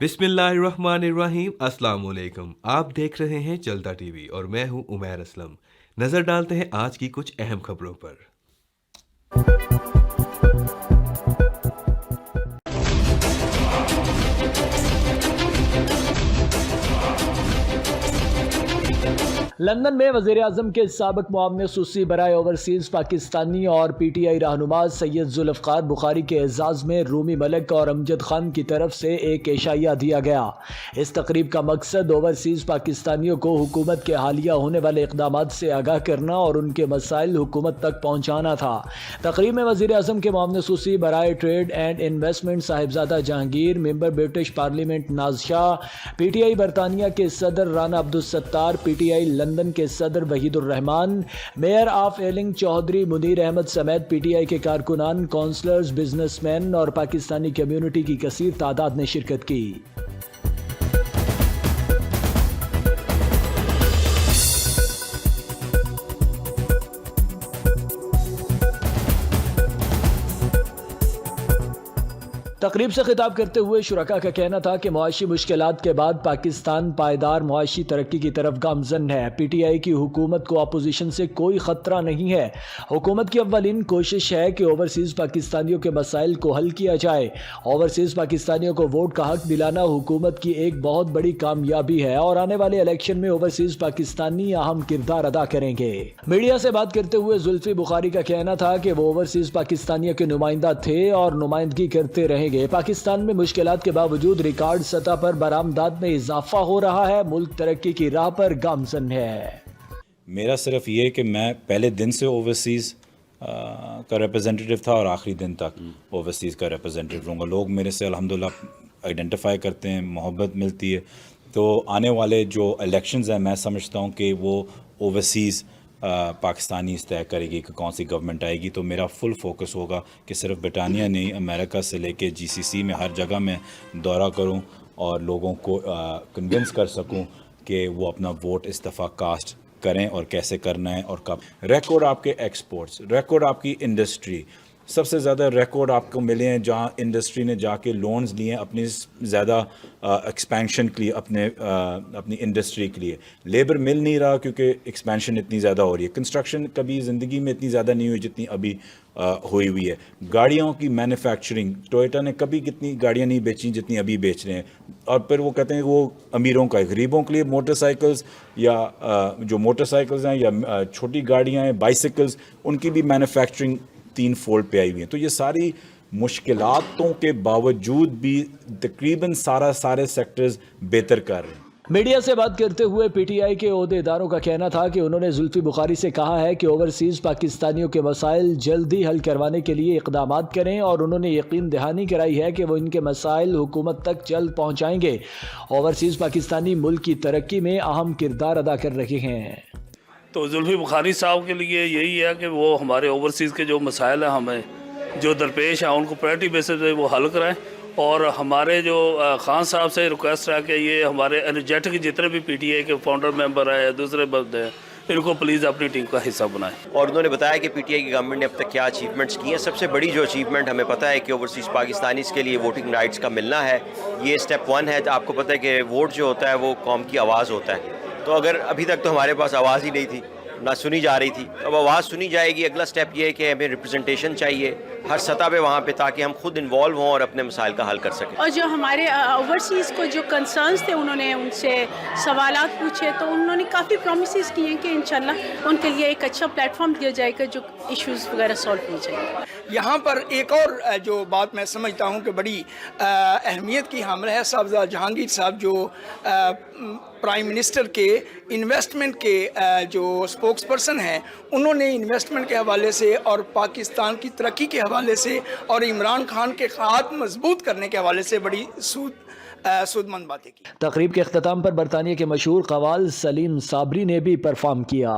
बिस्मिल्लाहिर्रहमानिर्रहीम, अस्सलाम वालेकुम। आप देख रहे हैं चलता टीवी और मैं हूं उमैर असलम। नजर डालते हैं आज की कुछ अहम खबरों पर। लंदन में वज़ीर-ए-आज़म के साबिक़ मुआविन ख़ुसूसी बराए ओवरसीज़ पाकिस्तानी और PTI रहनुमा सैयद ज़ुल्फ़िकार बुखारी के एज़ाज़ में रूमी मलिक और अमजद खान की तरफ से एक एशाइया दिया गया। इस तकरीब का मकसद ओवरसीज़ पाकिस्तानियों को हुकूमत के हालिया होने वाले इक़दामात से आगाह करना और उनके मसाइल हुकूमत तक पहुँचाना था। तकरीब में वज़ीर-ए-आज़म के मुआविन ख़ुसूसी बराए trade and investment Sahibzada Jahangir, member British parliament Naz Shah, PTI बरतानिया के सदर राना अब्दुल-सत्तार, PTI लंदन के सदर वहीदुर रहमान, मेयर ऑफ एलिंग चौधरी मुनीर अहमद समेत PTI के कारकुनान, काउंसलर्स, बिजनेसमैन और पाकिस्तानी कम्युनिटी की कसीर तादाद ने शिरकत की। तकरीब से खिताब करते हुए शुरका का कहना था कि मुआशी मुश्किलात के बाद पाकिस्तान पायदार मुआशी तरक्की की तरफ गामजन है। PTI की हुकूमत को अपोजिशन से कोई ख़तरा नहीं है। हुकूमत की अव्वलीन कोशिश है कि ओवरसीज़ पाकिस्तानियों के मसाइल को हल किया जाए। ओवरसीज़ पाकिस्तानियों को वोट का हक दिलाना हुकूमत की एक बहुत बड़ी कामयाबी है और आने वाले इलेक्शन में ओवरसीज़ पाकिस्तानी अहम किरदार अदा करेंगे। मीडिया से बात करते हुए जुल्फ़ी बुखारी का कहना था कि वो ओवरसीज़ पाकिस्तानियों के नुमाइंदा थे और नुमाइंदगी करते रहेंगे। पाकिस्तान में मुश्किलात के बावजूद रिकॉर्ड सतह पर बरामदात में इजाफा हो रहा है। मुल्क तरक्की की राह पर गामजन है। मेरा सिर्फ ये कि मैं पहले दिन से ओवरसीज़ का रिप्रेजेंटेटिव था और आखिरी दिन तक ओवरसीज़ का रिप्रेजेंटेटिव रहूँगा। लोग मेरे से अल्हम्दुलिल्लाह आइडेंटिफाई करते हैं, मोहब्बत मिलती है। तो आने वाले जो इलेक्शंस हैं, मैं समझता हूँ कि वो ओवरसीज़ पाकिस्तानी इस तय करेगी कि कौन सी गवर्नमेंट आएगी। तो मेरा फुल फोकस होगा कि सिर्फ ब्रिटानिया नहीं, अमेरिका से लेके GCC में हर जगह मैं दौरा करूं और लोगों को कन्विंस कर सकूं कि वो अपना वोट इस दफ़ा कास्ट करें और कैसे करना है और कब। रिकॉर्ड आपके एक्सपोर्ट्स, रिकॉर्ड आपकी इंडस्ट्री, सबसे ज़्यादा रिकॉर्ड आपको मिले हैं जहाँ इंडस्ट्री ने जाके लोन्स लिए हैं अपनी ज़्यादा एक्सपेंशन के लिए, अपनी इंडस्ट्री के लिए। लेबर मिल नहीं रहा क्योंकि एक्सपेंशन इतनी ज़्यादा हो रही है। कंस्ट्रक्शन कभी ज़िंदगी में इतनी ज़्यादा नहीं हुई जितनी अभी हुई हुई है। गाड़ियों की मैन्युफैक्चरिंग, टोयोटा ने कभी कितनी गाड़ियाँ नहीं बेची जितनी अभी बेच रहे हैं। और फिर वो कहते हैं वो अमीरों का है, गरीबों के लिए मोटरसाइकिल्स या जो मोटरसाइकिल्स हैं या छोटी गाड़ियाँ हैं, बाइसिकल्स, उनकी भी मैन्युफैक्चरिंग 3 फोल्ड पे आई हुई हैं। तो ये सारी मुश्किलातों के बावजूद भी तकरीबन सारे सेक्टर्स बेहतर कर रहे हैं। मीडिया से बात करते हुए PTI के ओहदेदारों का कहना था कि उन्होंने जुल्फ़ी बुखारी से कहा है कि ओवरसीज़ पाकिस्तानियों के मसाइल जल्दी हल करवाने के लिए इक़दामात करें और उन्होंने यकीन दहानी कराई है कि वो इनके मसाइल हुकूमत तक जल्द पहुँचाएँगे। ओवरसीज़ पाकिस्तानी मुल्क की तरक्की में अहम किरदार अदा कर रहे हैं। तो जुल्फ़ी बुखारी साहब के लिए यही है कि वो हमारे ओवरसीज़ के जो मसाइल हैं, हमें जो दरपेश हैं, उनको प्रायोरिटी बेसिस पे वो हल कराएं। और हमारे जो खान साहब से रिक्वेस्ट है कि ये हमारे एनर्जेटिक जितने भी PTI के फाउंडर मेंबर हैं या दूसरे बंदे हैं, इनको प्लीज़ अपनी टीम का हिस्सा बनाएं। और उन्होंने बताया कि PTI की गवर्नमेंट ने अब तक क्या अचीवमेंट्स की हैं। सबसे बड़ी जो अचीवमेंट हमें पता है कि ओवरसीज़ पाकिस्तानीज़ के लिए वोटिंग राइट्स का मिलना है, ये स्टेप 1 है। आपको पता है कि वोट जो होता है वो कौम की आवाज़ होता है। तो अगर अभी तक तो हमारे पास आवाज़ ही नहीं थी, ना सुनी जा रही थी, अब आवाज़ सुनी जाएगी। अगला स्टेप ये है कि हमें रिप्रेजेंटेशन चाहिए हर सतह पे वहाँ पे, ताकि हम खुद इन्वॉल्व हों और अपने मसाइल का हल कर सकें। और जो हमारे ओवरसीज़ को जो कंसर्न्स थे, उन्होंने उनसे सवालात पूछे तो उन्होंने काफ़ी प्रॉमिसेस किए कि इंशाल्लाह उनके लिए एक अच्छा प्लेटफॉर्म दिया जाएगा जो इश्यूज़ वगैरह सॉल्व हो जाएंगे। यहाँ पर एक और जो बात मैं समझता हूँ कि बड़ी अहमियत की हामिल है, साहबजादा जहांगीर साहब जो प्राइम मिनिस्टर के इन्वेस्टमेंट के जो स्पोक्स पर्सन हैं, उन्होंने इन्वेस्टमेंट के हवाले से और पाकिस्तान की तरक्की के हवाले से और इमरान खान के हाथ मजबूत करने के हवाले से बड़ी सूदमंद बातें की। तकरीब के अख्ताम पर बरतानिया के मशहूर कव्वाल सलीम साबरी ने भी परफॉर्म किया।